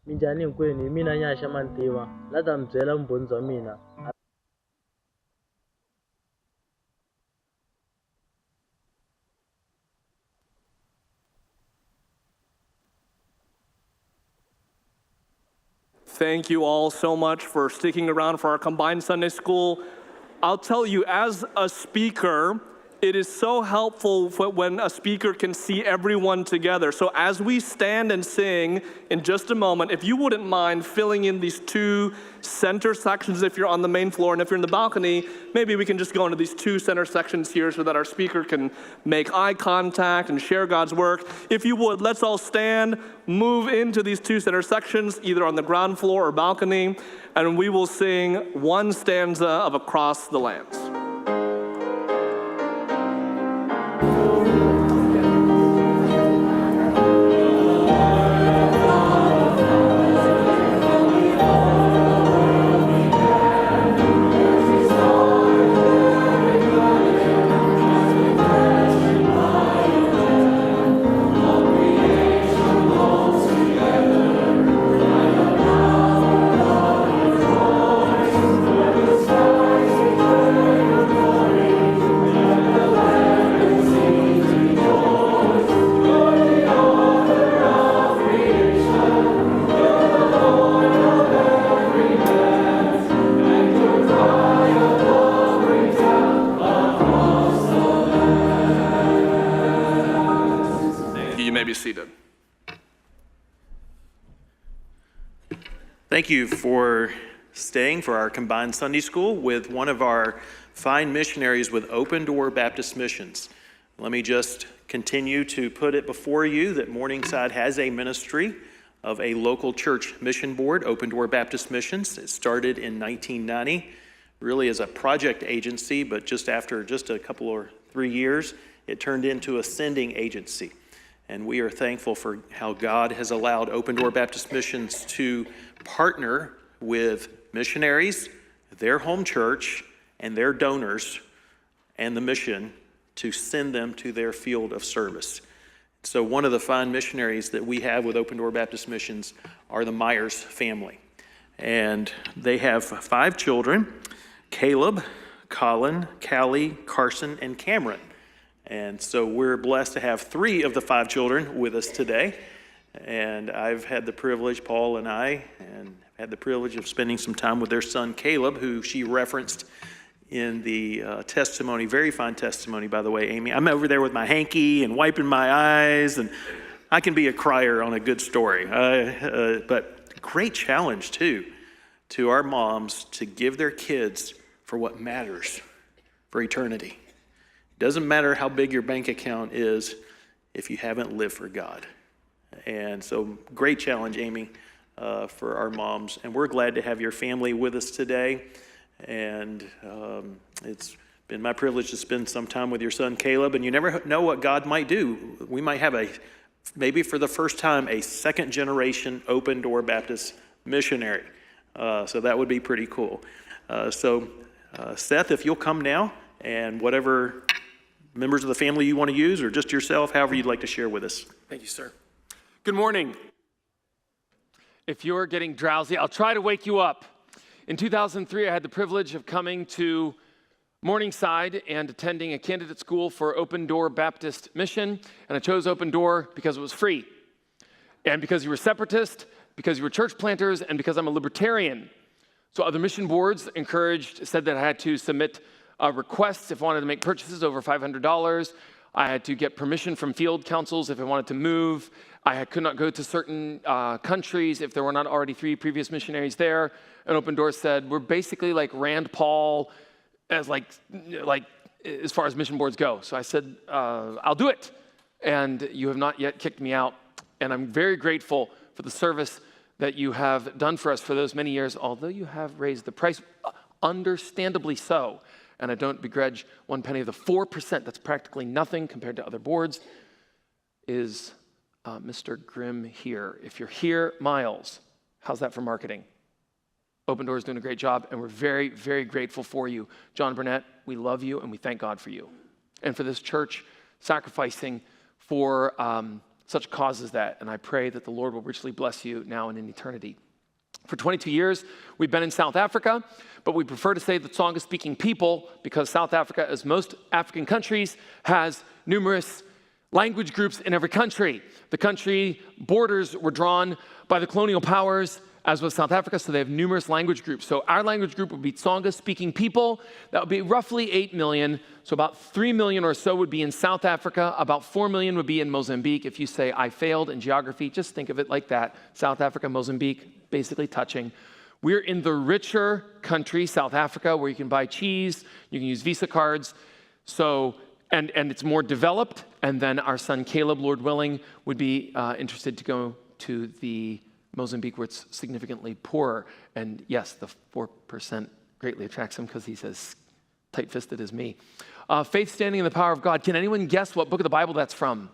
Minjhani hinkwenu, hi mina Nyaxa Mantiva, la ta mi byela vumbhoni bya mina. Thank you all so much for sticking around for our combined Sunday school. I'll tell you, as a speaker, it is so helpful when a speaker can see everyone together. So as we stand and sing in just a moment, if you wouldn't mind filling in these two center sections if you're on the main floor, and if you're in the balcony, maybe we can just go into these two center sections here so that our speaker can make eye contact and share God's work. If you would, let's all stand, move into these two center sections, either on the ground floor or balcony, and we will sing one stanza of Across the Lands. Thank you for staying for our combined Sunday school with one of our fine missionaries with Open Door Baptist Missions. Let me just continue to put it before you that Morningside has a ministry of a local church mission board, Open Door Baptist Missions. It started in 1990, really as a project agency, but after a couple or 3 years, it turned into a sending agency. And we are thankful for how God has allowed Open Door Baptist Missions to partner with missionaries, their home church, and their donors, and the mission to send them to their field of service. So one of the fine missionaries that we have with Open Door Baptist Missions are the Myers family. And they have 5 children: Caleb, Colin, Callie, Carson, and Cameron. And so we're blessed to have 3 of the 5 children with us today. And I've had the privilege, Paul and I, had the privilege of spending some time with their son, Caleb, who she referenced in the testimony. Very fine testimony, by the way, Amy. I'm over there with my hanky and wiping my eyes, and I can be a crier on a good story. But great challenge, too, to our moms to give their kids for what matters for eternity. Doesn't matter how big your bank account is if you haven't lived for God. And so great challenge, Amy, for our moms. And we're glad to have your family with us today. And it's been my privilege to spend some time with your son, Caleb. And you never know what God might do. We might have maybe for the first time, a second generation Open Door Baptist missionary. So that would be pretty cool. Seth, if you'll come now, and whatever members of the family you want to use, or just yourself, however you'd like to share with us. Thank you, sir. Good morning. If you're getting drowsy, I'll try to wake you up. In 2003, I had the privilege of coming to Morningside and attending a candidate school for Open Door Baptist Mission. And I chose Open Door because it was free. And because you were separatist, because you were church planters, and because I'm a libertarian. So other mission boards said that I had to submit requests if I wanted to make purchases over $500. I had to get permission from field councils if I wanted to move. I could not go to certain countries if there were not already 3 previous missionaries there. And Open Door said, we're basically like Rand Paul as as far as mission boards go. So I said, I'll do it. And you have not yet kicked me out. And I'm very grateful for the service that you have done for us for those many years, although you have raised the price, understandably so. And I don't begrudge 1 penny of the 4%, that's practically nothing compared to other boards, is Mr. Grimm here. If you're here, Miles, how's that for marketing? Open Door is doing a great job, and we're very, very grateful for you. John Burnett, we love you, and we thank God for you. And for this church sacrificing for such cause as that. And I pray that the Lord will richly bless you now and in eternity. For 22 years, we've been in South Africa, but we prefer to say the Tsonga-speaking people because South Africa, as most African countries, has numerous language groups in every country. The country borders were drawn by the colonial powers, as was South Africa, so they have numerous language groups. So our language group would be Tsonga-speaking people. That would be roughly 8 million. So about 3 million or so would be in South Africa. About 4 million would be in Mozambique. If you say, I failed in geography, just think of it like that. South Africa, Mozambique, basically touching. We're in the richer country, South Africa, where you can buy cheese, you can use Visa cards. So, and it's more developed. And then our son Caleb, Lord willing, would be interested to go to the Mozambique, where it's significantly poorer. And yes, the 4% greatly attracts him because he's as tight-fisted as me. Faith standing in the power of God. Can anyone guess what book of the Bible that's from?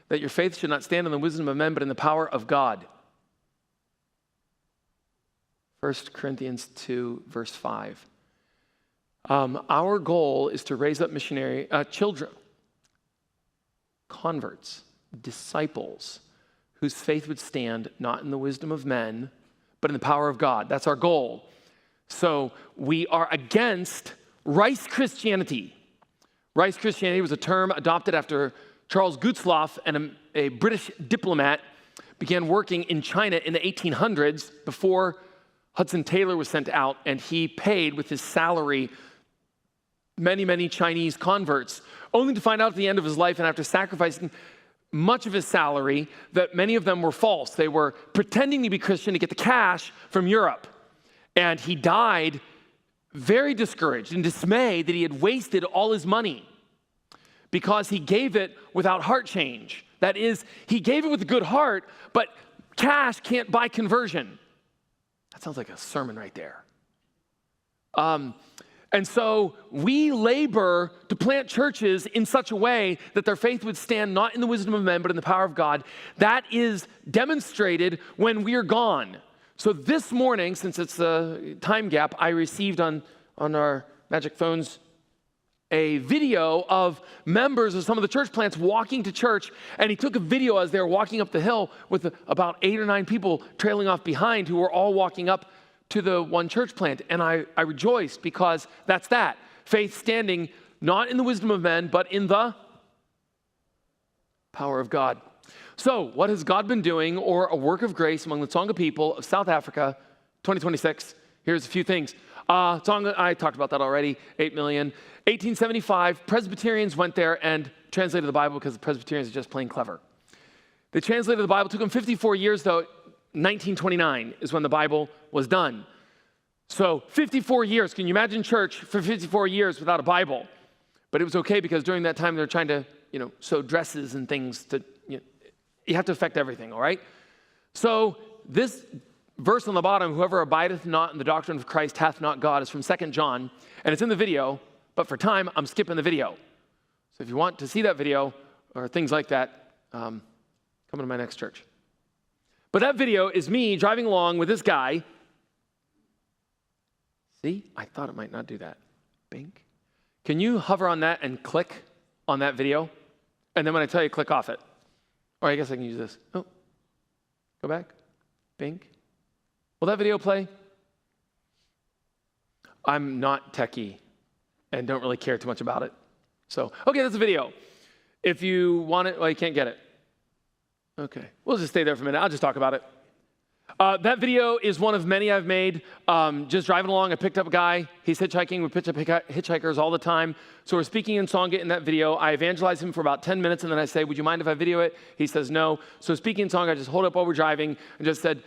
That your faith should not stand in the wisdom of men, but in the power of God. 1 Corinthians 2, verse 5. Our goal is to raise up missionary children, converts, disciples, whose faith would stand not in the wisdom of men, but in the power of God. That's our goal. So we are against Rice Christianity. Rice Christianity was a term adopted after Charles Gutzlaff and a British diplomat began working in China in the 1800s before Hudson Taylor was sent out, and he paid with his salary many, many Chinese converts, only to find out at the end of his life and after sacrificing much of his salary that many of them were false. They were pretending to be Christian to get the cash from Europe. And he died very discouraged and dismayed that he had wasted all his money because he gave it without heart change. That is, he gave it with a good heart, but cash can't buy conversion. That sounds like a sermon right there. And so we labor to plant churches in such a way that their faith would stand not in the wisdom of men, but in the power of God. That is demonstrated when we are gone. So this morning, since it's a time gap, I received on our Magic phones a video of members of some of the church plants walking to church, and he took a video as they were walking up the hill with about 8 or 9 people trailing off behind who were all walking up to the one church plant. And I rejoiced because that's that. Faith standing not in the wisdom of men, but in the power of God. So what has God been doing, or a work of grace among the Tsonga people of South Africa, 2026? Here's a few things. Tsonga, I talked about that already, 8 million. 1875, Presbyterians went there and translated the Bible because the Presbyterians are just plain clever. They translated the Bible. It took them 54 years, though. 1929 is when the Bible was done. So 54 years. Can you imagine church for 54 years without a Bible? But it was okay because during that time they were trying to, sew dresses and things to, you have to affect everything, all right? So this verse on the bottom, whoever abideth not in the doctrine of Christ hath not God, is from 2 John, and it's in the video, but for time, I'm skipping the video. So if you want to see that video or things like that, come to my next church. But that video is me driving along with this guy. See, I thought it might not do that. Bink. Can you hover on that and click on that video? And then when I tell you, click off it. Or I guess I can use this. Oh, go back. Bink. Will that video play? I'm not techie and don't really care too much about it. So, okay, that's a video. If you want it, well, you can't get it. Okay, we'll just stay there for a minute. I'll just talk about it. That video is one of many I've made. Just driving along, I picked up a guy. He's hitchhiking. We pitch up hitchhikers all the time. So we're speaking in Tsonga in that video. I evangelize him for about 10 minutes, and then I say, would you mind if I video it? He says no. So speaking in Tsonga, I just hold up while we're driving and just said,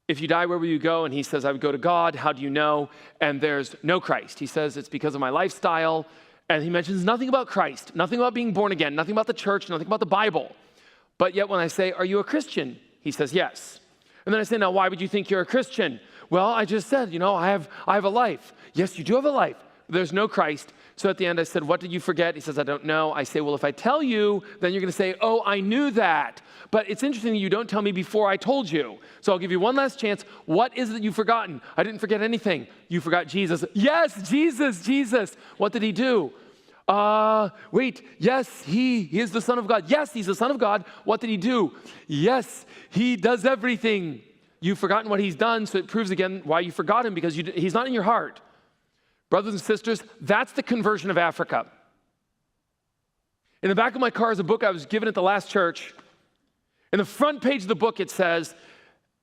if you die, where will you go? And he says, I would go to God. How do you know? And there's no Christ. He says, it's because of my lifestyle. And he mentions nothing about Christ, nothing about being born again, nothing about the church, nothing about the Bible. But yet when I say, are you a Christian? He says, yes. And then I say, now, why would you think you're a Christian? Well, I just said, I have a life. Yes, you do have a life. There's no Christ. So at the end, I said, what did you forget? He says, I don't know. I say, well, if I tell you, then you're going to say, oh, I knew that. But it's interesting that you don't tell me before I told you. So I'll give you one last chance. What is it that you've forgotten? I didn't forget anything. You forgot Jesus. Yes, Jesus. What did he do? Wait, yes, he is the Son of God. Yes, he's the Son of God. What did he do? Yes, he does everything. You've forgotten what he's done, so it proves again why you forgot him, because he's not in your heart. Brothers and sisters, that's the conversion of Africa. In the back of my car is a book I was given at the last church. In the front page of the book, it says,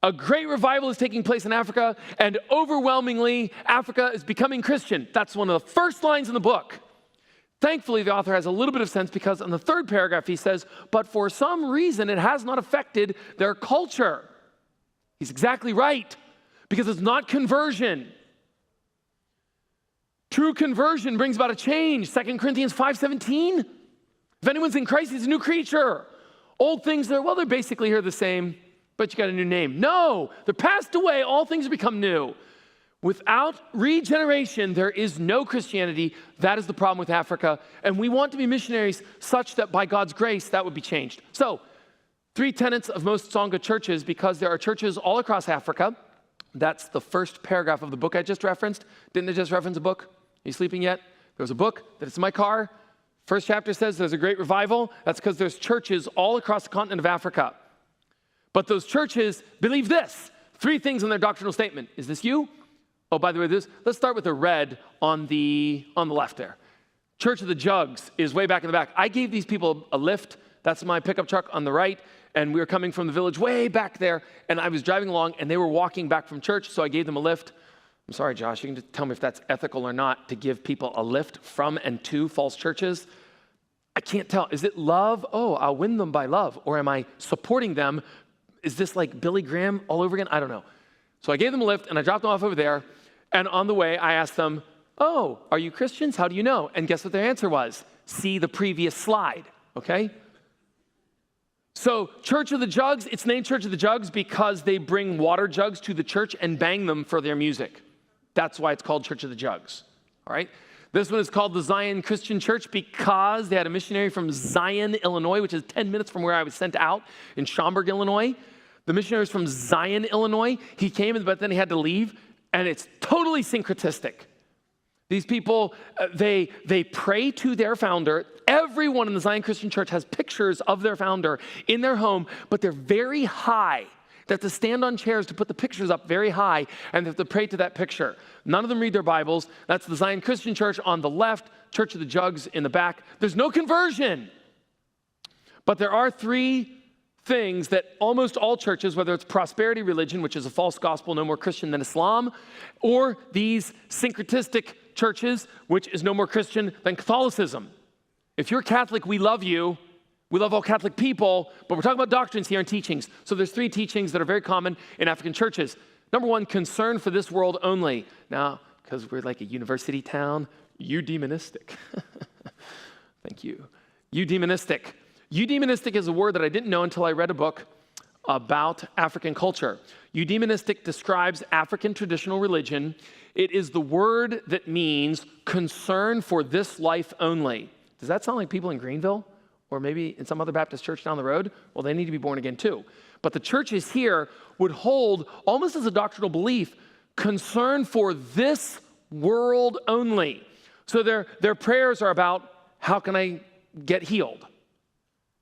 a great revival is taking place in Africa, and overwhelmingly, Africa is becoming Christian. That's one of the first lines in the book. Thankfully, the author has a little bit of sense, because in the third paragraph, he says, but for some reason, it has not affected their culture. He's exactly right, because it's not conversion. True conversion brings about a change. 2 Corinthians 5:17. If anyone's in Christ, he's a new creature. Old things, they're basically here the same, but you got a new name. No, they're passed away. All things have become new. Without regeneration, there is no Christianity. That is the problem with Africa. And we want to be missionaries such that by God's grace, that would be changed. So, 3 tenets of most Tsonga churches, because there are churches all across Africa. That's the first paragraph of the book I just referenced. Didn't I just reference a book? Are you sleeping yet? There was a book that's in my car. First chapter says there's a great revival. That's because there's churches all across the continent of Africa. But those churches believe this. 3 things in their doctrinal statement. Is this you? Oh, by the way, let's start with the red on the left there. Church of the Jugs is way back in the back. I gave these people a lift. That's my pickup truck on the right. And we were coming from the village way back there. And I was driving along, and they were walking back from church, so I gave them a lift. I'm sorry, Josh, you can just tell me if that's ethical or not to give people a lift from and to false churches. I can't tell. Is it love? Oh, I'll win them by love. Or am I supporting them? Is this like Billy Graham all over again? I don't know. So I gave them a lift, and I dropped them off over there. And on the way, I asked them, oh, are you Christians? How do you know? And guess what their answer was? See the previous slide, okay? So Church of the Jugs, it's named Church of the Jugs because they bring water jugs to the church and bang them for their music. That's why it's called Church of the Jugs, all right? This one is called the Zion Christian Church because they had a missionary from Zion, Illinois, which is 10 minutes from where I was sent out in Schaumburg, Illinois. The missionary was from Zion, Illinois. He came, but then he had to leave, and it's totally syncretistic. These people, they pray to their founder. Everyone in the Zion Christian Church has pictures of their founder in their home, but they're very high. They have to stand on chairs to put the pictures up very high, and they have to pray to that picture. None of them read their Bibles. That's the Zion Christian Church on the left, Church of the Jugs in the back. There's no conversion. But there are 3 things that almost all churches, whether it's prosperity religion, which is a false gospel, no more Christian than Islam, or these syncretistic churches, which is no more Christian than Catholicism. If you're Catholic, we love you. We love all Catholic people, but we're talking about doctrines here and teachings. So there's 3 teachings that are very common in African churches. Number 1, concern for this world only. Now, because we're like a university town, eudemonistic. Thank you. Eudemonistic. Eudemonistic is a word that I didn't know until I read a book about African culture. Eudemonistic describes African traditional religion. It is the word that means concern for this life only. Does that sound like people in Greenville? Or maybe in some other Baptist church down the road? Well, they need to be born again too. But the churches here would hold, almost as a doctrinal belief, concern for this world only. So their prayers are about, how can I get healed?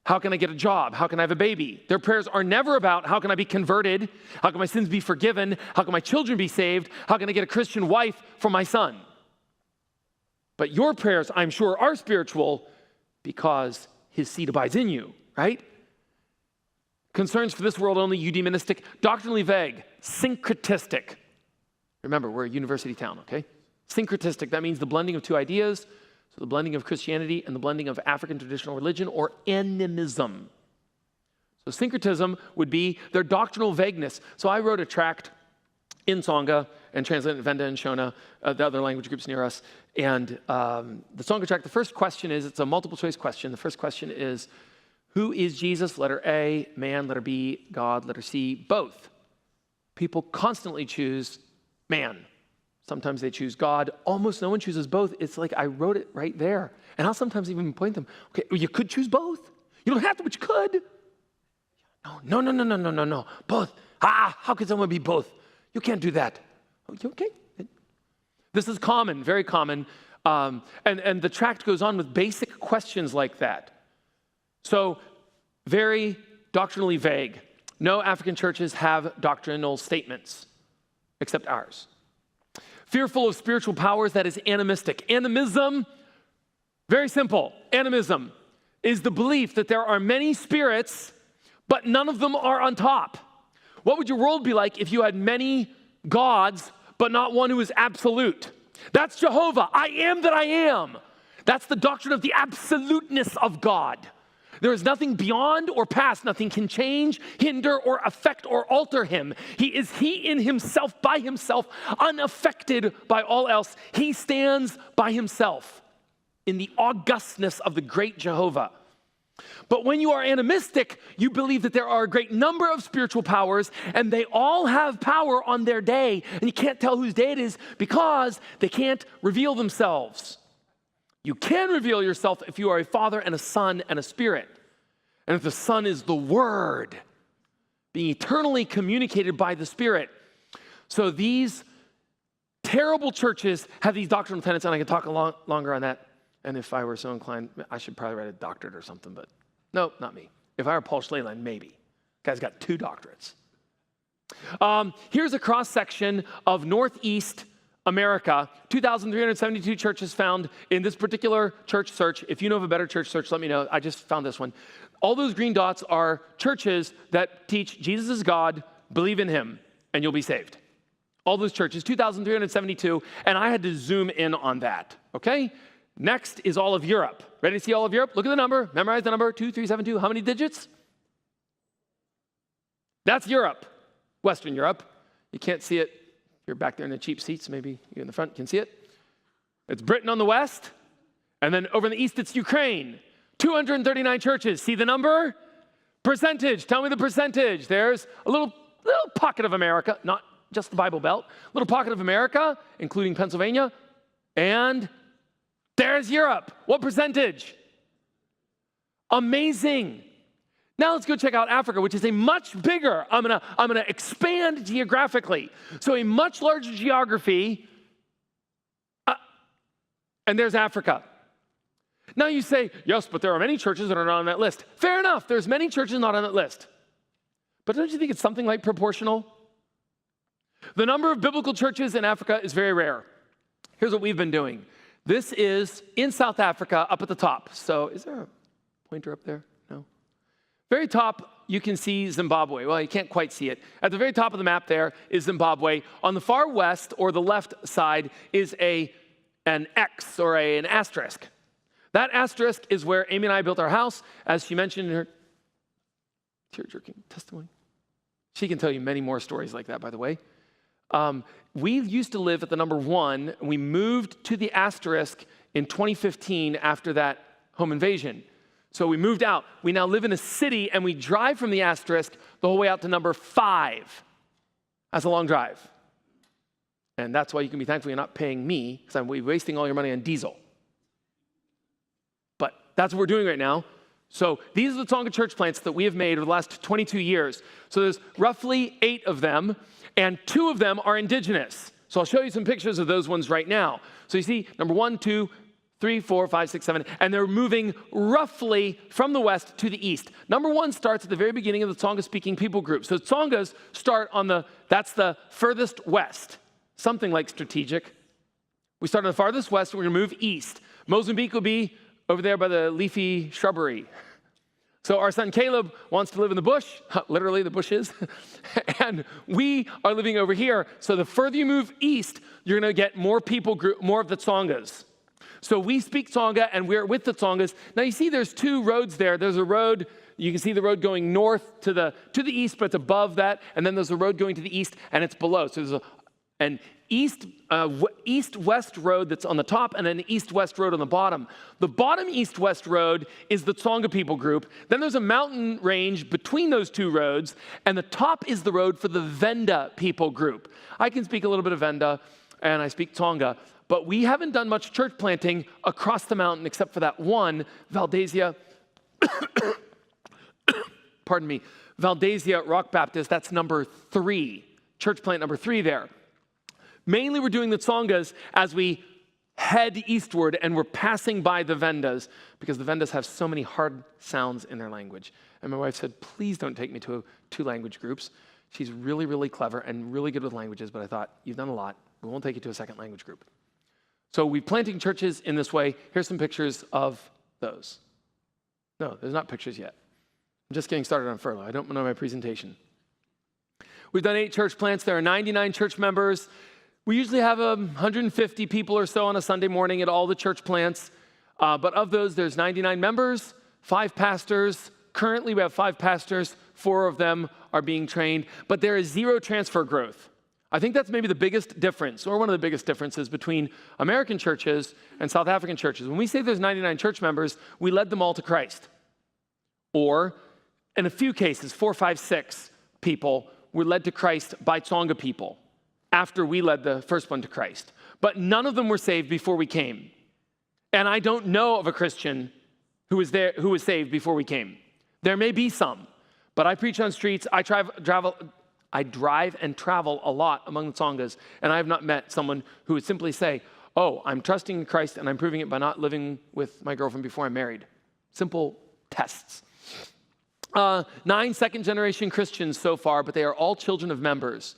How can I get a job? How can I have a baby? Their prayers are never about, how can I be converted? How can my sins be forgiven? How can my children be saved? How can I get a Christian wife for my son? But your prayers, I'm sure, are spiritual because his seed abides in you, right? Concerns for this world only, eudemonistic, doctrinally vague, syncretistic. Remember, we're a university town, okay? Syncretistic, that means the blending of 2 ideas, so the blending of Christianity and the blending of African traditional religion, or animism. So syncretism would be their doctrinal vagueness. So I wrote a tract in Tsonga and translated in Venda and Shona, the other language groups near us. And the Tsonga tract, the first question is, it's a multiple choice question. The first question is, who is Jesus? Letter A, man. Letter B, God. Letter C, both. People constantly choose man. Sometimes they choose God. Almost no one chooses both. It's like I wrote it right there. And I'll sometimes even point them, okay, well, you could choose both. You don't have to, but you could. No. Both. How could someone be both? You can't do that. Okay. This is common, very common. And the tract goes on with basic questions like that. So very doctrinally vague. No African churches have doctrinal statements, except ours. Fearful of spiritual powers, that is animistic. Animism, very simple. Animism is the belief that there are many spirits, but none of them are on top. What would your world be like if you had many gods, but not one who is absolute? That's Jehovah. I am that I am. That's the doctrine of the absoluteness of God. There is nothing beyond or past. Nothing can change, hinder, or affect or alter him. He is he in himself, by himself, unaffected by all else. He stands by himself in the augustness of the great Jehovah. But when you are animistic, you believe that there are a great number of spiritual powers, and they all have power on their day. And you can't tell whose day it is because they can't reveal themselves. You can reveal yourself if you are a Father and a Son and a Spirit. And if the Son is the Word, being eternally communicated by the Spirit. So these terrible churches have these doctrinal tenets, and I can talk longer on that. And if I were so inclined, I should probably write a doctorate or something, but no, not me. If I were Paul Schleland, maybe. Guy's got 2 doctorates. Here's a cross-section of Northeast America, 2,372 churches found in this particular church search. If you know of a better church search, let me know. I just found this one. All those green dots are churches that teach Jesus is God, believe in him, and you'll be saved. All those churches, 2,372, and I had to zoom in on that, okay? Next is all of Europe. Ready to see all of Europe? Look at the number, memorize the number, 2372. How many digits? That's Europe, Western Europe. You can't see it. You're back there in the cheap seats, maybe you in the front can see it. It's Britain on the west, and then over in the east, it's Ukraine. 239 churches. See the number? Percentage. Tell me the percentage. There's a little pocket of America, not just the Bible Belt, little pocket of America, including Pennsylvania, and there's Europe. What percentage? Amazing. Now let's go check out Africa, which is a much bigger, I'm gonna expand geographically. So a much larger geography, and there's Africa. Now you say, yes, but there are many churches that are not on that list. Fair enough, there's many churches not on that list. But don't you think it's something like proportional? The number of biblical churches in Africa is very rare. Here's what we've been doing. This is in South Africa, up at the top. So is there a pointer up there? No. Very top, you can see Zimbabwe. Well, you can't quite see it. At the very top of the map there is Zimbabwe. On the far west, or the left side, is an X, or an asterisk. That asterisk is where Amy and I built our house, as she mentioned in her tear-jerking testimony. She can tell you many more stories like that, by the way. We used to live at the number 1. And we moved to the asterisk in 2015 after that home invasion. So we moved out. We now live in a city, and we drive from the asterisk the whole way out to number 5. That's a long drive. And that's why you can be thankful you're not paying me, because I'm wasting all your money on diesel. But that's what we're doing right now. So these are the Tonga church plants that we have made over the last 22 years. So there's roughly 8 of them, and 2 of them are indigenous. So I'll show you some pictures of those ones right now. So you see number 1, 2, 3, 4, 5, 6, 7, and they're moving roughly from the west to the east. Number 1 starts at the very beginning of the Tonga-speaking people group. So Tongas start that's the furthest west, something like strategic. We start on the farthest west, and we're gonna move east. Mozambique will be over there by the leafy shrubbery. So our son Caleb wants to live in the bush, literally the bushes, and we are living over here. So the further you move east, you're gonna get more people group, more of the Tongas. So we speak Tonga, and we're with the Tongas. Now you see there's 2 roads there. There's a road, you can see the road going north to the east, but it's above that, and then there's a road going to the east, and it's below. So there's an east-west road that's on the top, and an east-west road on the bottom. The bottom east-west road is the Tonga people group. Then there's a mountain range between those 2 roads, and the top is the road for the Venda people group. I can speak a little bit of Venda, and I speak Tonga, but we haven't done much church planting across the mountain except for that one, Valdesia, pardon me, Valdesia Rock Baptist. That's number 3, church plant number 3 there. Mainly we're doing the Tongas as we head eastward, and we're passing by the Vendas because the Vendas have so many hard sounds in their language. And my wife said, please don't take me to 2 language groups. She's really, really clever and really good with languages, but I thought, you've done a lot. We won't take you to a 2nd language group. So we're planting churches in this way. Here's some pictures of those. No, there's not pictures yet. I'm just getting started on furlough. I don't know my presentation. We've done 8 church plants. There are 99 church members. We usually have 150 people or so on a Sunday morning at all the church plants. But of those, there's 99 members, 5 pastors. Currently, we have 5 pastors. 4 of them are being trained. But there is 0 transfer growth. I think that's maybe the biggest difference, or one of the biggest differences between American churches and South African churches. When we say there's 99 church members, we led them all to Christ. Or, in a few cases, 4, 5, 6 people were led to Christ by Tsonga people after we led the first one to Christ. But none of them were saved before we came. And I don't know of a Christian who was saved before we came. There may be some, but I preach on streets. I drive and travel a lot among the Tsongas, and I have not met someone who would simply say, oh, I'm trusting in Christ and I'm proving it by not living with my girlfriend before I'm married. Simple tests. 9 second-generation Christians so far, but they are all children of members.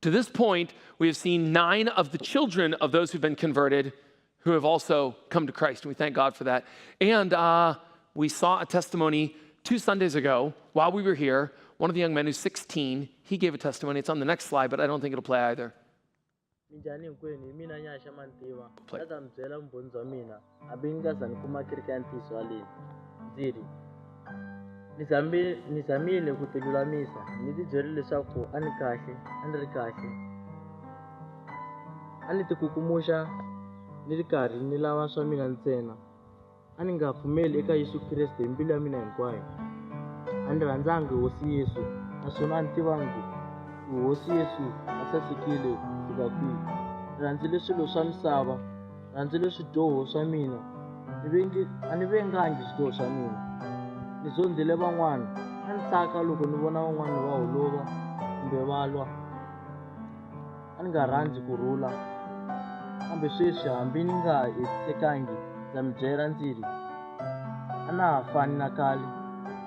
To this point, we have seen 9 of the children of those who've been converted who have also come to Christ, and we thank God for that. And we saw a testimony 2 Sundays ago while we were here. One of the young men who's 16, he gave a testimony. It's on the next slide, but I don't think it'll play either. Minjhani hinkwenu, mina Nyasha Mantiva. Lata mbyela mbhondzo wa mina, abingazani kuma kereke ya ntiso haleni. Ndziri. Nizamile ku tilulamisa, ni tibyele leswaku a ni kahle, a ni ri kahle. A ni tikukumusha ni ri karhi ni lava swa mina ntsena. A ni nga pfumeli eka Yesu Kreste hi mbilu ya mina hinkwayo. A ni rhandzangi Hosi Yesu, naswona a ni tivangi ku Hosi Yesu a sasekile fika kwihi. Ni rhandzile swilo swa misava, ni rhandzile swidyoho swa mina. A ni vengangi swidyoho swa mina. Ni zondzile van'wana. A ni tsaka loko ni vona van'wana va holova kumbe va lwa. A ni nga rhandzi kurhula. Kambe sweswi hambi ni nga hetisekangi, ndza mi byela ndziri. A na ha fani na khale.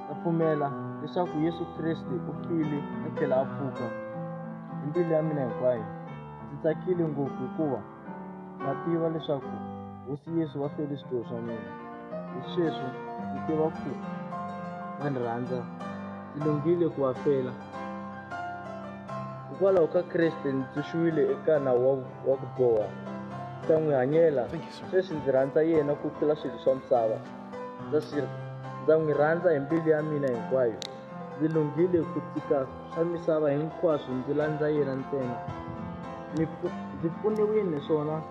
Na pfumela leswaku Yesu Kreste u file a tlhela a pfuka. Hi mbilu ya mina hinkwayo. Ndzi tsakile ngopfu hikuva na tiva leswaku Hosi Yesu va fele swidyoho swa mina. Hi sweswo ndzi tiva ku va ni rhandza. Ndzi lunghile ku va fela. Hikwalaho ka Kreste ndzi tshunxiwile eka nawu wa ku boha. Ta n'wi hanyela. Sweswi ndzi rhandza yena ku tlula swilo swa misava. Ndza n'wi rhandza hi mbilu ya mina hinkwayo. Ndzi lunghile ku tshika swa misava hinkwaswo ndzi landza yena ntsena. Ndzi pfuniwile swona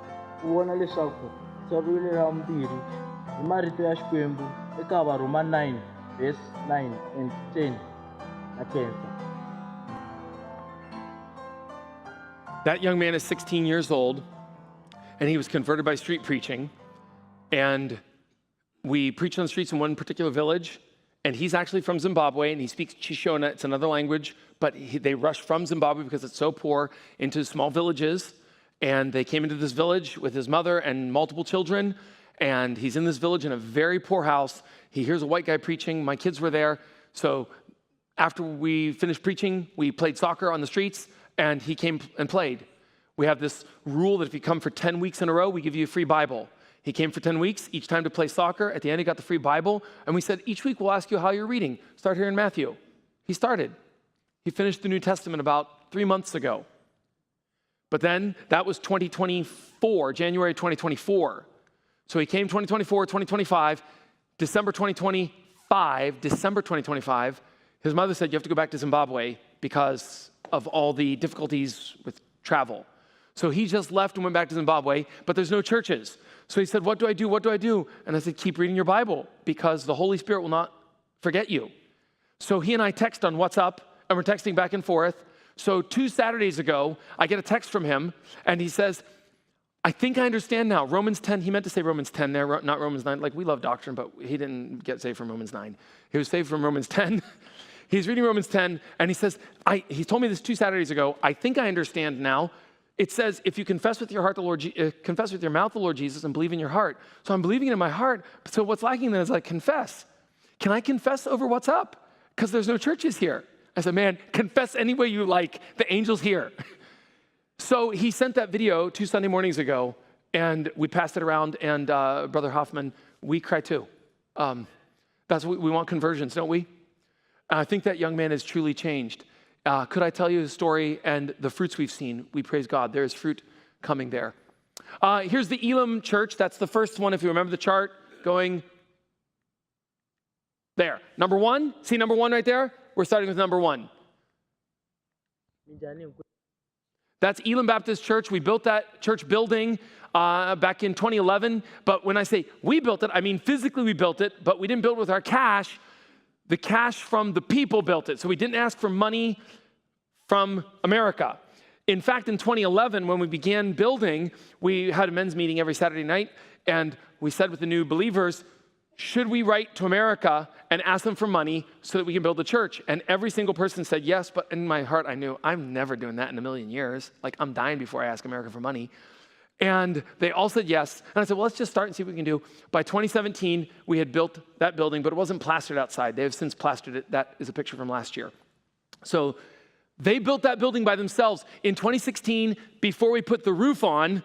ku vona leswaku tsariwile ra vumbirhi hi marito ya Xikwembu eka Varhoma 9 verse 9 and 10 na 10. That young man is 16 years old, and he was converted by street preaching. And we preach on the streets in one particular village, and he's actually from Zimbabwe, and he speaks Shishona. It's another language, but they rushed from Zimbabwe because it's so poor into small villages. And they came into this village with his mother and multiple children, and he's in this village in a very poor house. He hears a white guy preaching. My kids were there. So after we finished preaching, we played soccer on the streets, and he came and played. We have this rule that if you come for 10 weeks in a row, we give you a free Bible. He came for 10 weeks, each time to play soccer. At the end, he got the free Bible. And we said, each week we'll ask you how you're reading. Start here in Matthew. He started. He finished the New Testament about 3 months ago. But then that was 2024, January 2024. So he came 2024, 2025, December 2025, his mother said, you have to go back to Zimbabwe because of all the difficulties with travel. So he just left and went back to Zimbabwe, but there's no churches. So he said, what do I do? What do I do? And I said, keep reading your Bible because the Holy Spirit will not forget you. So he and I text on WhatsApp, and we're texting back and forth. So 2 Saturdays ago, I get a text from him, and he says, I think I understand now. Romans 10, he meant to say Romans 10 there, not Romans 9. Like, we love doctrine, but he didn't get saved from Romans 9. He was saved from Romans 10. He's reading Romans 10, and he says, he told me this 2 Saturdays ago, I think I understand now. It says, if you confess with your heart confess with your mouth the Lord Jesus and believe in your heart. So I'm believing it in my heart. So what's lacking then is I confess. Can I confess over what's up? Because there's no churches here. I said, man, confess any way you like. The angel's here. So he sent that video 2 Sunday mornings ago, and we passed it around, and Brother Hoffman, we cry too. That's what we want, conversions, don't we? I think that young man has truly changed. Could I tell you his story and the fruits we've seen? We praise God. There is fruit coming there. Here's the Elam church. That's the first one, if you remember the chart, going there. Number 1, see number 1 right there? We're starting with number 1. That's Elam Baptist Church. We built that church building back in 2011. But when I say we built it, I mean physically we built it, but we didn't build it with our cash. The cash from the people built it. So we didn't ask for money from America. In fact, in 2011, when we began building, we had a men's meeting every Saturday night, and we said with the new believers, should we write to America and ask them for money so that we can build the church? And every single person said yes, but in my heart, I knew I'm never doing that in a million years. Like, I'm dying before I ask America for money. And they all said yes. And I said, well, let's just start and see what we can do. By 2017, we had built that building, but it wasn't plastered outside. They have since plastered it. That is a picture from last year. So they built that building by themselves. In 2016, before we put the roof on,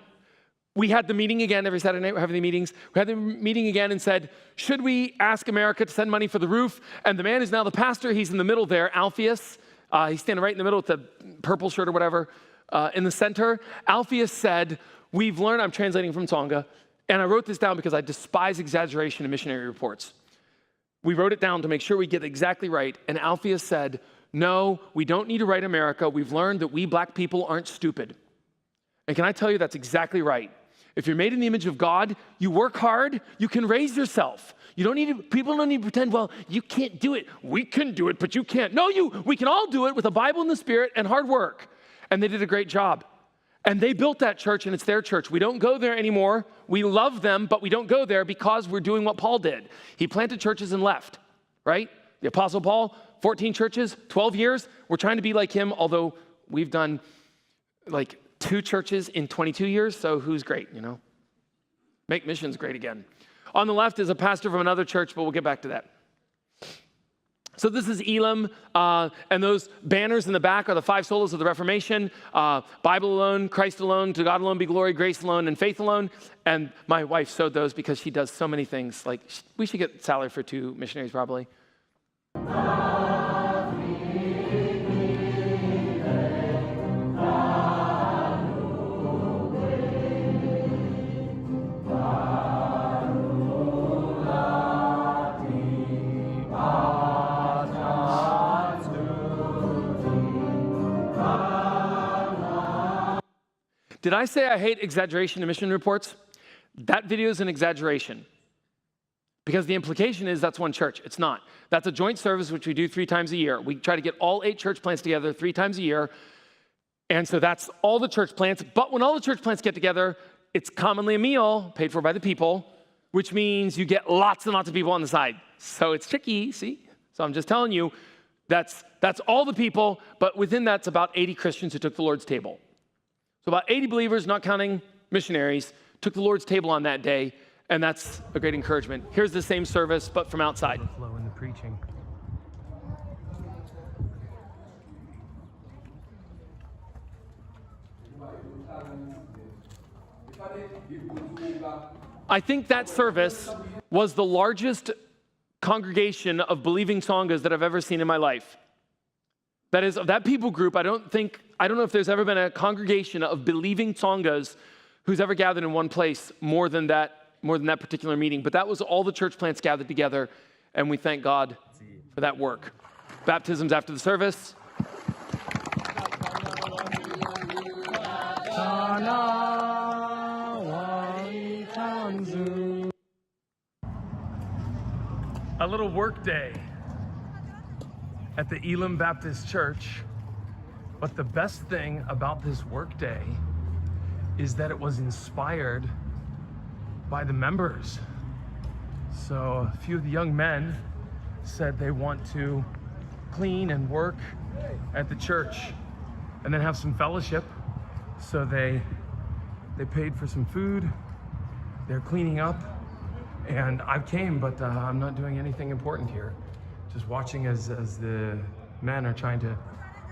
we had the meeting again every Saturday night. We're having the meetings. We had the meeting again and said, should we ask America to send money for the roof? And the man who's now the pastor, he's in the middle there, Alpheus. He's standing right in the middle with the purple shirt or whatever in the center. Alpheus said, we've learned, I'm translating from Tonga, and I wrote this down because I despise exaggeration in missionary reports. We wrote it down to make sure we get it exactly right. And Alpheus said, no, we don't need to write America. We've learned that we black people aren't stupid. And can I tell you that's exactly right? If you're made in the image of God, you work hard, you can raise yourself. You don't need to, people don't need to pretend, well, you can't do it. We can do it, but you can't. No, we can all do it with the Bible and the Spirit and hard work. And they did a great job. And they built that church, and it's their church. We don't go there anymore. We love them, but we don't go there because we're doing what Paul did. He planted churches and left, right? The Apostle Paul, 14 churches, 12 years. We're trying to be like him, although we've done like 2 churches in 22 years, so who's great, you know? Make missions great again. On the left is a pastor from another church, but we'll get back to that. So this is Elam, and those banners in the back are the 5 solas of the Reformation, Bible alone, Christ alone, to God alone be glory, grace alone, and faith alone. And my wife sewed those because she does so many things. Like, we should get salary for 2 missionaries probably. Did I say I hate exaggeration in mission reports? That video is an exaggeration because the implication is that's one church. It's not. That's a joint service, which we do 3 times a year. We try to get all 8 church plants together 3 times a year. And so that's all the church plants. But when all the church plants get together, it's commonly a meal paid for by the people, which means you get lots and lots of people on the side. So it's tricky, see? So I'm just telling you, that's all the people, but within that's about 80 Christians who took the Lord's table. So about 80 believers, not counting missionaries, took the Lord's table on that day, and that's a great encouragement. Here's the same service, but from outside. Flow in the preaching. I think that service was the largest congregation of believing Sanghas that I've ever seen in my life. That is, of that people group, I don't know if there's ever been a congregation of believing Sanghas who's ever gathered in one place more than that particular meeting. But that was all the church plants gathered together, and we thank God for that work. Baptisms after the service. A little work day at the Elam Baptist Church. But the best thing about this work day is that it was inspired by the members. So a few of the young men said they want to clean and work at the church and then have some fellowship So they paid for some food, they're cleaning up, and I came, but I'm not doing anything important here. Just watching as the men are trying to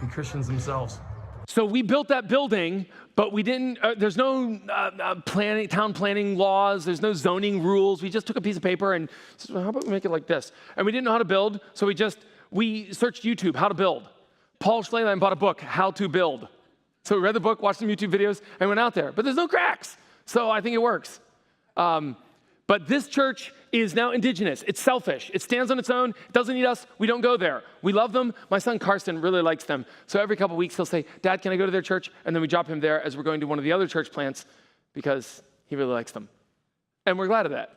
be Christians themselves. So we built that building, but we didn't, there's no town planning laws, there's no zoning rules. We just took a piece of paper and said, well, how about we make it like this? And we didn't know how to build, so we searched YouTube, how to build. Paul Schleyline bought a book, How to Build. So we read the book, watched some YouTube videos, and went out there. But there's no cracks, so I think it works. But this church is now indigenous. It's selfish. It stands on its own. It doesn't need us. We don't go there. We love them. My son Carson really likes them. So every couple weeks he'll say, Dad, can I go to their church? And then we drop him there as we're going to one of the other church plants because he really likes them. And we're glad of that.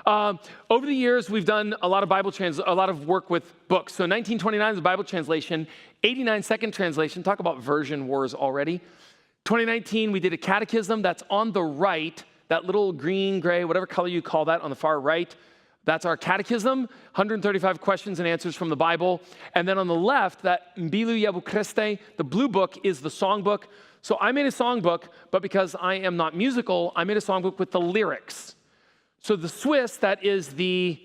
Over the years, we've done a lot of work with books. So 1929 is a Bible translation, 89 second translation. Talk about version wars already. 2019, we did a catechism that's on the right, that little green, gray, whatever color you call that on the far right. That's our catechism, 135 questions and answers from the Bible. And then on the left, that Mbilu Yabu Kreste, the blue book, is the songbook. So I made a songbook, but because I am not musical, I made a songbook with the lyrics. So the Swiss, that is the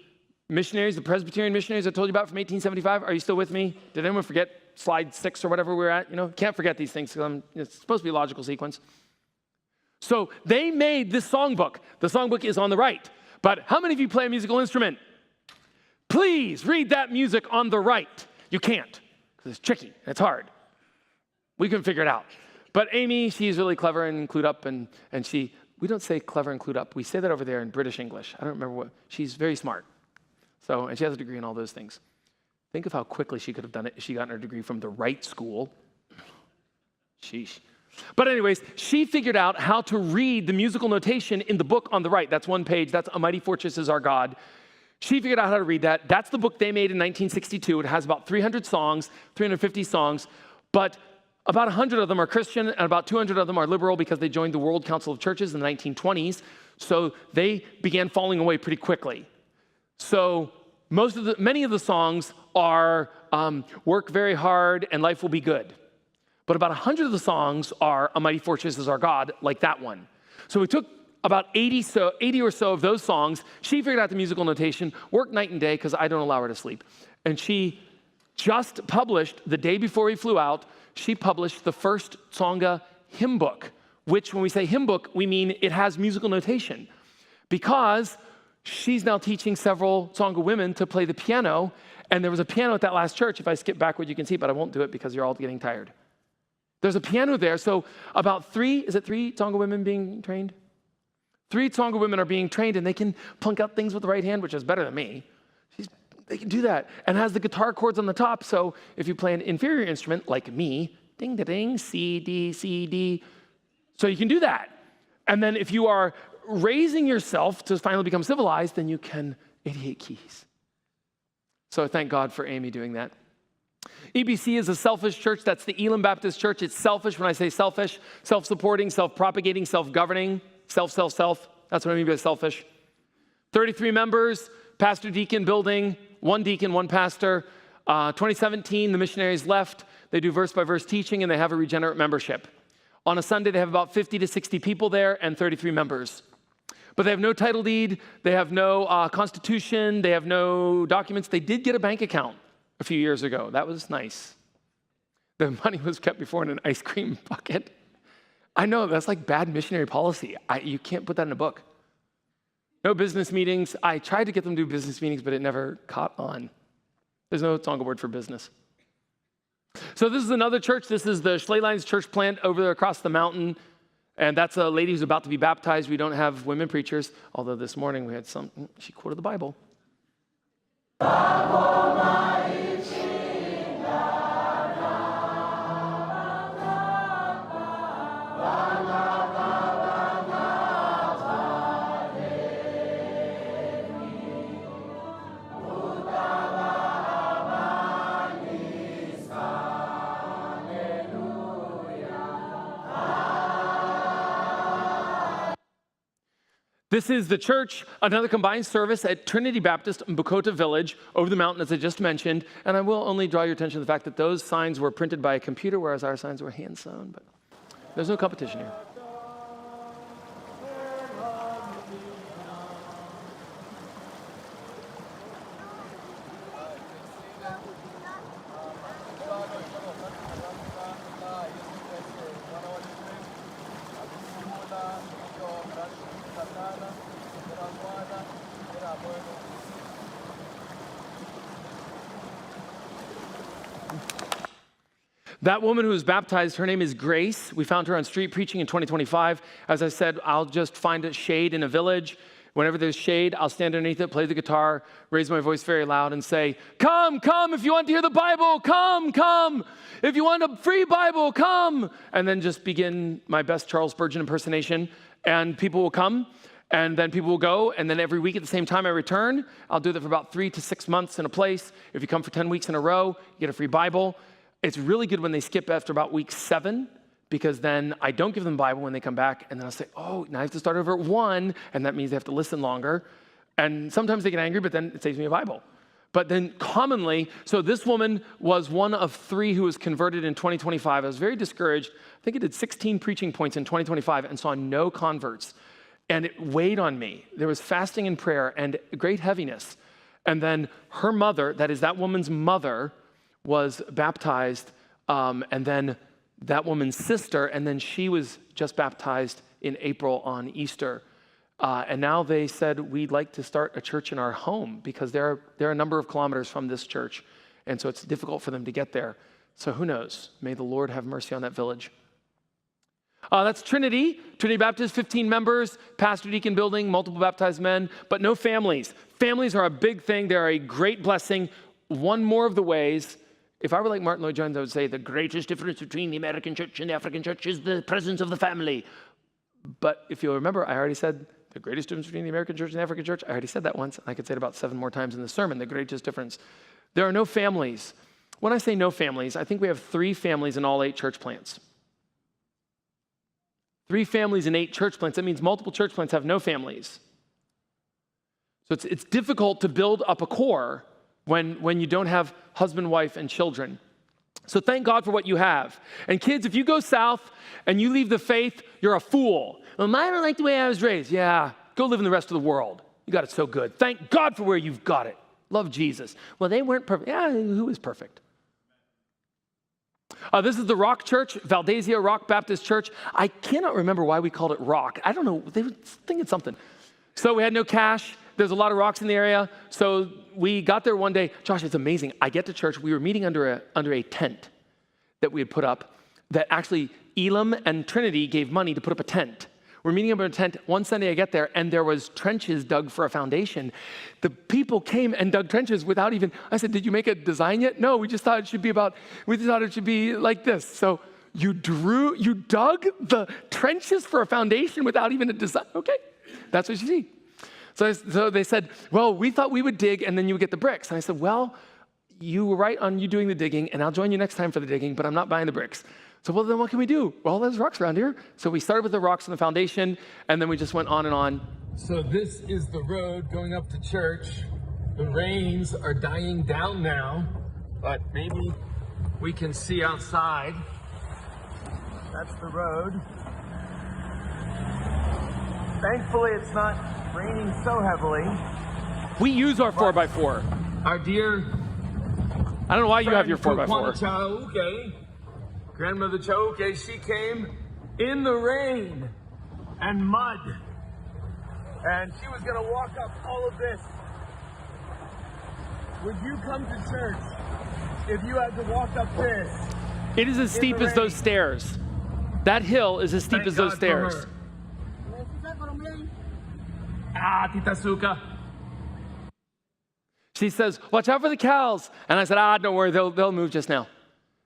missionaries, the Presbyterian missionaries I told you about from 1875. Are you still with me? Did anyone forget slide 6 or whatever we're at? Can't forget these things because it's supposed to be a logical sequence. So they made this songbook. The songbook is on the right. But how many of you play a musical instrument? Please read that music on the right. You can't because it's tricky and it's hard. We can figure it out. But Amy, she's really clever and clued up, and we don't say clever and clued up. We say that over there in British English. I don't remember what. She's very smart. And she has a degree in all those things. Think of how quickly she could have done it if she got her degree from the right school. Sheesh. But anyways, she figured out how to read the musical notation in the book on the right. That's one page. That's A Mighty Fortress is Our God. She figured out how to read that. That's the book they made in 1962. It has about 300 songs, 350 songs. But about 100 of them are Christian, and about 200 of them are liberal because they joined the World Council of Churches in the 1920s. So they began falling away pretty quickly. So many of the songs are work very hard and life will be good. But about 100 of the songs are A Mighty Fortress is Our God, like that one. So we took about 80 or so of those songs. She figured out the musical notation, worked night and day because I don't allow her to sleep. And she just published, the day before we flew out, she published the first Tsonga hymn book, which when we say hymn book, we mean it has musical notation. Because she's now teaching several Tsonga women to play the piano, and there was a piano at that last church. If I skip backward, you can see, but I won't do it because you're all getting tired. There's a piano there, so about 3 Tsonga women being trained? 3 Tsonga women are being trained, and they can plunk out things with the right hand, which is better than me. They can do that, and has the guitar chords on the top, so if you play an inferior instrument, like me, ding-da-ding, C, D, C, D, so you can do that. And then if you are raising yourself to finally become civilized, then you can 88 keys. So thank God for Amy doing that. EBC is a selfish church. That's the Elam Baptist Church. It's selfish. When I say selfish, self-supporting, self-propagating, self-governing, self. That's what I mean by selfish. 33 members, pastor deacon building, 1 deacon, 1 pastor. 2017, the missionaries left. They do verse-by-verse teaching, and they have a regenerate membership. On a Sunday, they have about 50 to 60 people there and 33 members. But they have no title deed. They have no constitution. They have no documents. They did get a bank account a few years ago. That was nice. The money was kept before in an ice cream bucket. I know, that's like bad missionary policy. You can't put that in a book. No business meetings. I tried to get them to do business meetings, but it never caught on. There's no Tsonga word for business. So this is another church. This is the Schleyline's church plant over there across the mountain. And that's a lady who's about to be baptized. We don't have women preachers, although this morning we had some. She quoted the Bible. This is the church, another combined service at Trinity Baptist in Bukota Village, over the mountain, as I just mentioned. And I will only draw your attention to the fact that those signs were printed by a computer, whereas our signs were hand-sewn. But there's no competition here. That woman who was baptized, her name is Grace. We found her on street preaching in 2025. As I said, I'll just find a shade in a village. Whenever there's shade, I'll stand underneath it, play the guitar, raise my voice very loud and say, come, come, if you want to hear the Bible, come, come. If you want a free Bible, come. And then just begin my best Charles Spurgeon impersonation. And people will come, and then people will go. And then every week at the same time I return. I'll do that for about 3 to 6 months in a place. If you come for 10 weeks in a row, you get a free Bible. It's really good when they skip after about week 7, because then I don't give them Bible when they come back, and then I'll say, oh, now I have to start over at 1, and that means they have to listen longer. And sometimes they get angry, but then it saves me a Bible. But then commonly, so this woman was one of 3 who was converted in 2025. I was very discouraged. I think I did 16 preaching points in 2025 and saw no converts. And it weighed on me. There was fasting and prayer and great heaviness. And then her mother, that is that woman's mother, was baptized, and then that woman's sister, and then she was just baptized in April on Easter. And now they said, we'd like to start a church in our home, because they're a number of kilometers from this church, and so it's difficult for them to get there. So who knows? May the Lord have mercy on that village. That's Trinity Baptist, 15 members, pastor deacon building, multiple baptized men, but no families. Families are a big thing. They're a great blessing. One more of the ways, if I were like Martin Lloyd-Jones, I would say the greatest difference between the American church and the African church is the presence of the family. But if you'll remember, I already said the greatest difference between the American church and the African church. I already said that once. I could say it about 7 more times in the sermon, the greatest difference. There are no families. When I say no families, I think we have 3 families in all 8 church plants. 3 families in 8 church plants. That means multiple church plants have no families. So it's difficult to build up a core when you don't have husband, wife, and children. So thank God for what you have. And kids, if you go south and you leave the faith, you're a fool. Well, I don't like the way I was raised. Yeah, go live in the rest of the world. You got it so good. Thank God for where you've got it. Love Jesus. Well, they weren't perfect. Yeah, who is perfect? This is the Rock Church, Valdezia Rock Baptist Church. I cannot remember why we called it Rock. I don't know. They were thinking something. So we had no cash. There's a lot of rocks in the area. So we got there one day. Josh, it's amazing. I get to church. We were meeting under a tent that we had put up, that actually Elam and Trinity gave money to put up a tent. We're meeting under a tent. One Sunday I get there, and there was trenches dug for a foundation. The people came and dug trenches without even, I said, did you make a design yet? No, we just thought it should be like this. So you dug the trenches for a foundation without even a design. Okay, that's what you see. So they said, well, we thought we would dig and then you would get the bricks. And I said, well, you were right on you doing the digging, and I'll join you next time for the digging, but I'm not buying the bricks. So, well, then what can we do? Well, there's rocks around here. So we started with the rocks on the foundation, and then we just went on and on. So this is the road going up to church. The rains are dying down now, but maybe we can see outside. That's the road. Thankfully, it's not raining so heavily. We use our 4x4. Our dear, I don't know why you have your 4x4. Grandmother Chauke, she came in the rain and mud, and she was going to walk up all of this. Would you come to church if you had to walk up this? It is as steep as those stairs. That hill is as steep as those stairs. Tita Suka. She says, watch out for the cows. And I said, don't worry, they'll move just now.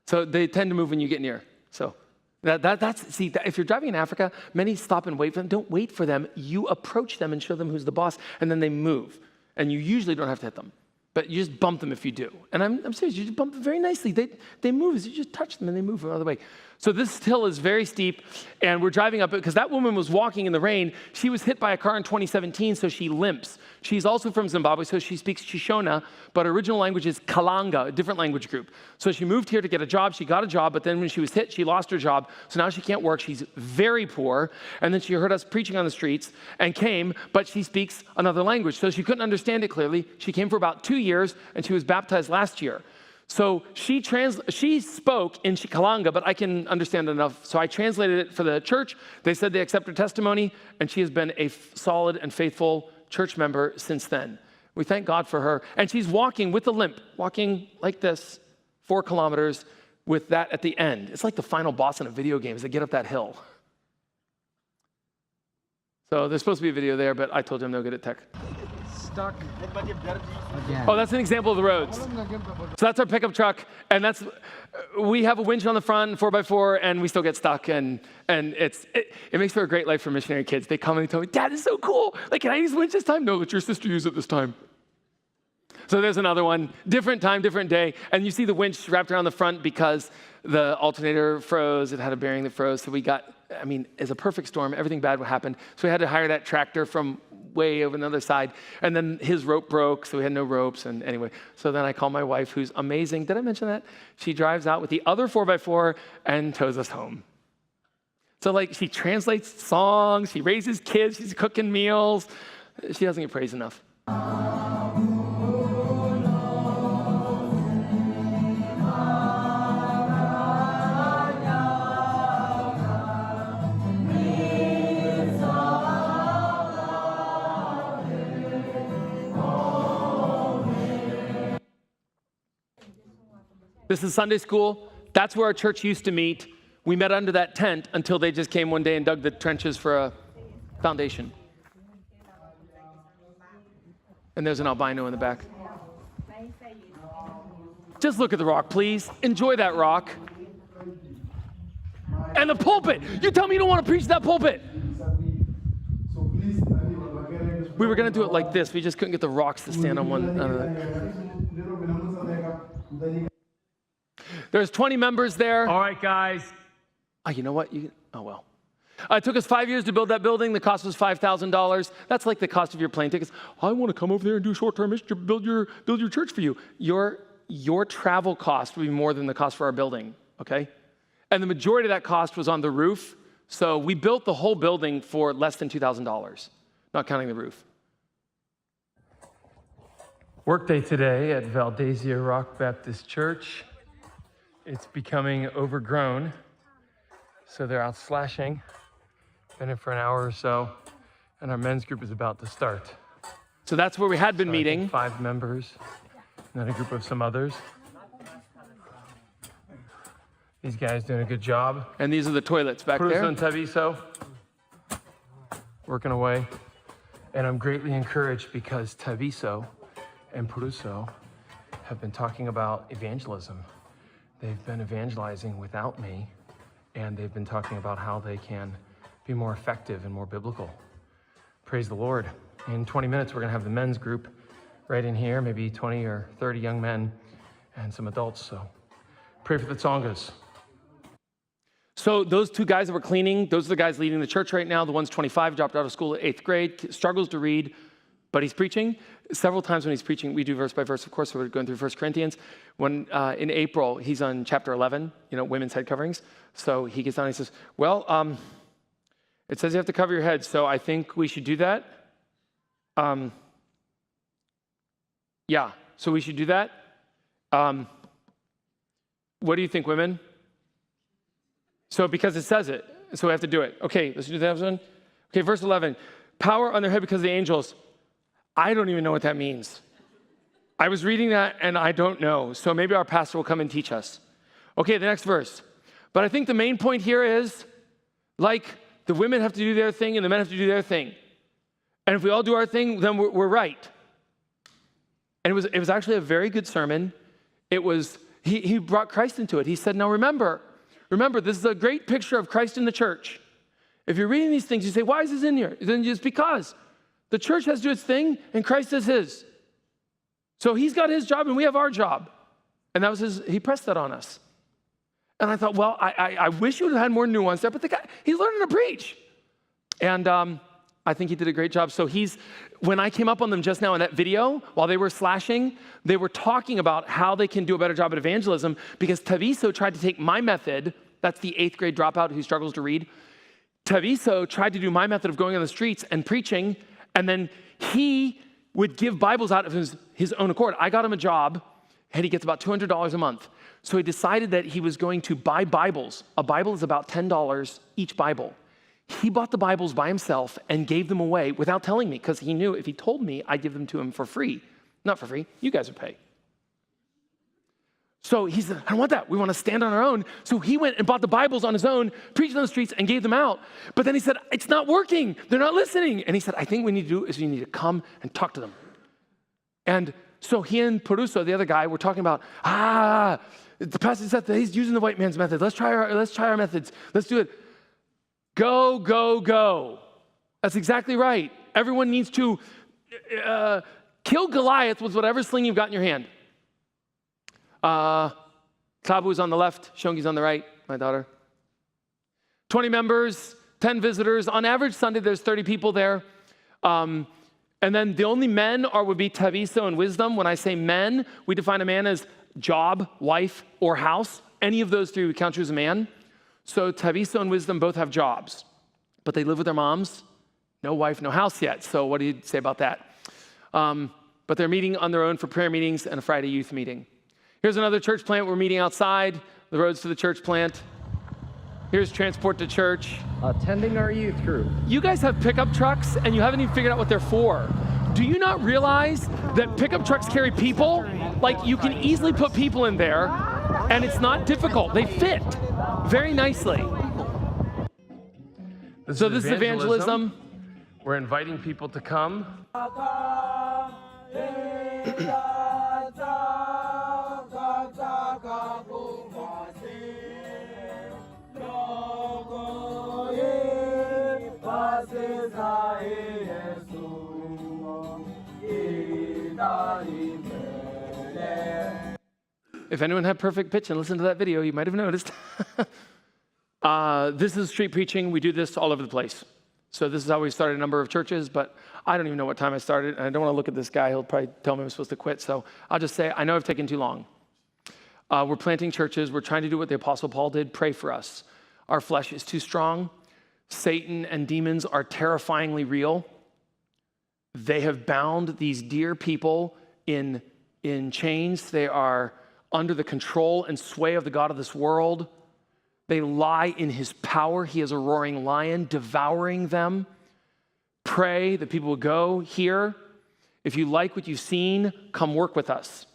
So they tend to move when you get near. So if you're driving in Africa, many stop and wait for them. Don't wait for them. You approach them and show them who's the boss, and then they move. And you usually don't have to hit them, but you just bump them if you do. And I'm serious, you just bump them very nicely. They move as you just touch them and they move the other way. So this hill is very steep, and we're driving up it because that woman was walking in the rain. She was hit by a car in 2017, so she limps. She's also from Zimbabwe, so she speaks Shishona, but her original language is Kalanga, a different language group. So she moved here to get a job. She got a job, but then when she was hit, she lost her job. So now she can't work. She's very poor. And then she heard us preaching on the streets and came, but she speaks another language. So she couldn't understand it clearly. She came for about 2 years, and she was baptized last year. So she spoke in Kalanga, but I can understand enough. So I translated it for the church. They said they accept her testimony, and she has been a solid and faithful church member since then. We thank God for her. And she's walking with a limp, walking like this, 4 kilometers with that at the end. It's like the final boss in a video game as they get up that hill. So there's supposed to be a video there, but I told them no good at tech. Stuck. Oh, that's an example of the roads. So that's our pickup truck, and we have a winch on the front, 4x4, and we still get stuck, and it makes for a great life for missionary kids. They come and they tell me, Dad, this is so cool. Like, can I use the winch this time? No, let your sister use it this time. So there's another one, different time, different day, and you see the winch wrapped around the front because the alternator froze. It had a bearing that froze, so it's a perfect storm. Everything bad happened, so we had to hire that tractor from way over on the other side, and then his rope broke, so we had no ropes, and anyway, so then I call my wife, who's amazing. Did I mention that? She drives out with the other 4x4 and tows us home. So she translates songs, she raises kids, she's cooking meals. She doesn't get praised enough. This is Sunday school. That's where our church used to meet. We met under that tent until they just came one day and dug the trenches for a foundation. And there's an albino in the back. Just look at the rock, please. Enjoy that rock. And the pulpit. You tell me you don't want to preach that pulpit. We were going to do it like this. We just couldn't get the rocks to stand on one. There's 20 members there. All right, guys. Oh, you know what? Oh, well. It took us 5 years to build that building. The cost was $5,000. That's like the cost of your plane tickets. I want to come over there and do short-term mission, build your church for you. Your travel cost would be more than the cost for our building, okay? And the majority of that cost was on the roof. So we built the whole building for less than $2,000, not counting the roof. Workday today at Valdezia Rock Baptist Church. It's becoming overgrown, so they're out slashing. Been in for an hour or so, and our men's group is about to start. So that's where we had been meeting. 5 members, and then a group of some others. These guys doing a good job. And these are the toilets back there. Pruso and Taviso, working away. And I'm greatly encouraged because Taviso and Pruso have been talking about evangelism. They've been evangelizing without me, and they've been talking about how they can be more effective and more biblical. Praise the Lord. In 20 minutes, we're going to have the men's group right in here, maybe 20 or 30 young men and some adults. So pray for the Tsongas. So those 2 guys that were cleaning, those are the guys leading the church right now. The one's 25, dropped out of school at 8th grade, struggles to read, but he's preaching. Several times when he's preaching, we do verse by verse, of course, so we're going through 1 Corinthians. When in April, he's on chapter 11, women's head coverings. So he gets down and he says, well, it says you have to cover your head, so I think we should do that. Yeah, so we should do that. What do you think, women? So because it says it, so we have to do it. Okay, let's do that one. Okay, verse 11. Power on their head because of the angels. I don't even know what that means. I was reading that and I don't know. So maybe our pastor will come and teach us. Okay, the next verse. But I think the main point here is, the women have to do their thing and the men have to do their thing. And if we all do our thing, then we're right. And it was actually a very good sermon. He brought Christ into it. He said, now remember, this is a great picture of Christ in the church. If you're reading these things, you say, why is this in here? Then it's because the church has to do its thing and Christ does his. So he's got his job and we have our job. And he pressed that on us. And I thought, well, I wish you would have had more nuance there, but the guy, he's learning to preach. And I think he did a great job. So when I came up on them just now in that video, while they were slashing, they were talking about how they can do a better job at evangelism, because Taviso tried to take my method. That's the 8th grade dropout who struggles to read. Taviso tried to do my method of going on the streets and preaching, and then he would give Bibles out of his own accord. I got him a job, and he gets about $200 a month. So he decided that he was going to buy Bibles. A Bible is about $10 each Bible. He bought the Bibles by himself and gave them away without telling me, because he knew if he told me, I'd give them to him for free. Not for free, you guys would pay. So he said, I don't want that. We want to stand on our own. So he went and bought the Bibles on his own, preached on the streets, and gave them out. But then he said, it's not working. They're not listening. And he said, I think what we need to do is we need to come and talk to them. And so he and Peruso, the other guy, were talking about, the pastor said that he's using the white man's method. Let's try our methods. Let's do it. Go, go, go. That's exactly right. Everyone needs to kill Goliath with whatever sling you've got in your hand. Tabu's on the left, Shongi's on the right, my daughter. 20 members, 10 visitors. On average, Sunday, there's 30 people there. And then the only men would be Taviso and Wisdom. When I say men, we define a man as job, wife, or house. Any of those three we count you as a man. So Taviso and Wisdom both have jobs, but they live with their moms. No wife, no house yet. So what do you say about that? But they're meeting on their own for prayer meetings and a Friday youth meeting. Here's another church plant. We're meeting outside, the roads to the church plant. Here's transport to church. Attending our youth group. You guys have pickup trucks and you haven't even figured out what they're for. Do you not realize that pickup trucks carry people? Like, you can easily put people in there and it's not difficult. They fit very nicely. This is evangelism. We're inviting people to come. If anyone had perfect pitch and listened to that video, you might have noticed. This is street preaching. We do this all over the place. So this is how we started a number of churches, but I don't even know what time I started, and I don't want to look at this guy. He'll probably tell me I'm supposed to quit, so I'll just say, I know I've taken too long. We're planting churches. We're trying to do what the Apostle Paul did. Pray for us. Our flesh is too strong. Satan and demons are terrifyingly real. They have bound these dear people in chains. They are under the control and sway of the god of this world. They lie in his power. He is a roaring lion devouring them. Pray that people will go here. If you like what you've seen, come work with us.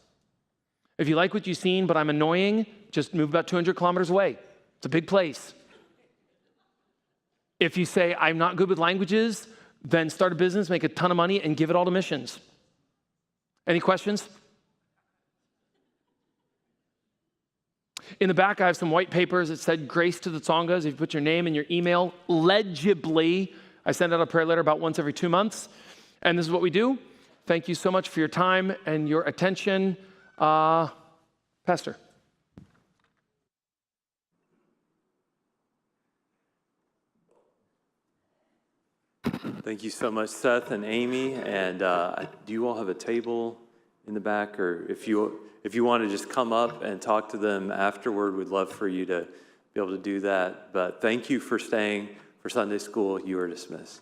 If you like what you've seen, but I'm annoying, just move about 200 kilometers away. It's a big place. If you say, I'm not good with languages, then start a business, make a ton of money, and give it all to missions. Any questions? In the back, I have some white papers that said Grace to the Tsongas. If you put your name and your email legibly, I send out a prayer letter about once every 2 months. And this is what we do. Thank you so much for your time and your attention. Pastor. Thank you so much, Seth and Amy. And do you all have a table in the back? Or if you want to just come up and talk to them afterward, we'd love for you to be able to do that. But thank you for staying for Sunday school. You are dismissed.